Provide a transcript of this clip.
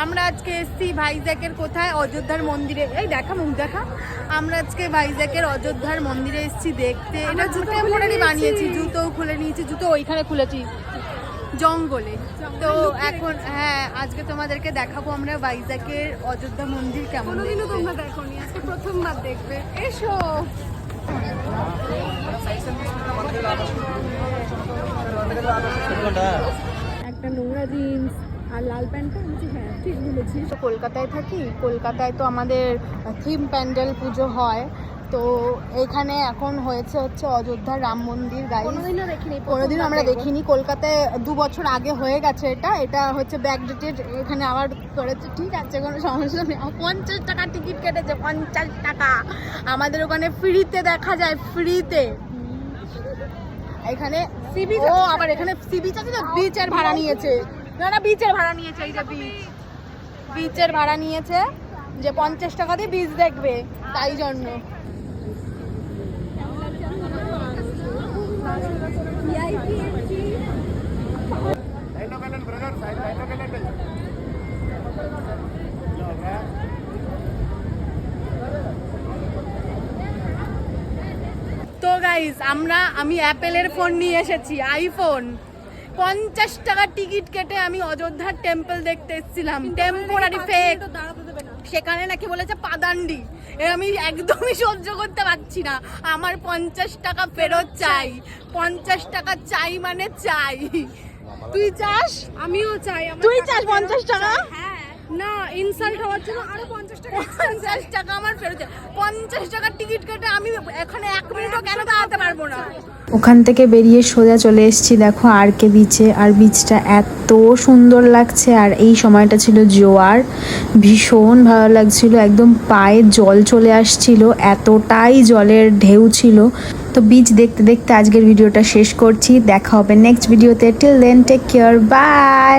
আমরা আজকে এসছি ভাইজ্যাকের কোথায়, অযোধ্যার মন্দিরে। এই দেখা মুখ দেখা। আমরা আজকে ভাইজ্যাকের অযোধ্যার মন্দিরে এসছি দেখতে। এটা জুতো টেম্পোরারি বানিয়েছি, জুতো খুলে নিয়েছি, জুতো ওইখানে খুলেছি জঙ্গলে। তো এখন হ্যাঁ, আজকে তোমাদেরকে দেখাবো আমরা ভাইজ্যাকের অযোধ্যা মন্দির কেমন। কোনোদিনও তোমরা দেখোনি, আজকে প্রথমবার দেখবে। এসো। একটা নোংরা জিন্স আর লাল প্যান্টটা আমি হ্যাঁ ঠিক বলেছি। তো কলকাতায় থাকি, কলকাতায় তো আমাদের থিম প্যান্ডেল পুজো হয়। তো এখানে এখন হচ্ছে অযোধ্যার রাম মন্দির। কোনোদিনও আমরা দেখিনি। কলকাতায় 2 বছর আগে হয়ে গেছে। এটা হচ্ছে ব্যাকডেটেড, এখানে আবার করেছে। ঠিক আছে, কোনো সমস্যা নেই। 50 টাকা টিকিট কেটেছে, 50 টাকা। আমাদের ওখানে ফ্রিতে দেখা যায়, ফ্রিতে। এখানে সি বিচ, ও আবার এখানে সি বিচ আছে তো, বিচের ভাড়া নিয়েছে। না বিচের ভাড়া নিয়েছে, এই যে বিচের ভাড়া নিয়েছে যে 50 টাকা দিয়ে বিচ দেখবে, তাই জন্য। তো গাইস, আমি অ্যাপেলের ফোন নিয়ে এসেছি, আইফোন। 50 টাকার টিকিট কেটে আমি অযোধ্যার টেম্পল দেখতে এসেছিলাম, টেম্পোরারি ফেক। সেখানে নাকি বলেছে পাদান্ডি। আমি একদমই সহ্য করতে পারছি না। আমার 50 টাকা ফেরত চাই। 50 টাকা চাই মানে চাই। তুই চাস? আমিও চাই। তুই চাস 50 টাকা? হ্যাঁ, না ইনসাল্ট হওয়ার জন্য আরো 50 টাকা। 50 টাকা আমার ফেরত চাই। 50 টাকার টিকিট কেটে আমি এখানে 1 মিনিটও কেন দাঁড়াতে পারবো না? ওখান থেকে বেরিয়ে সোজা চলে এসেছি দেখো আর.কে বিচে। আর বিচটা এত সুন্দর লাগছে, আর এই সময়টা ছিল জোয়ার, ভীষণ ভালো লাগছিল। একদম পায়ে জল চলে আসছিল, এতটাই জলের ঢেউ ছিল। তো বিচ দেখতে দেখতে আজকের ভিডিওটা শেষ করছি। দেখা হবে নেক্সট ভিডিওতে। Till then take care, by.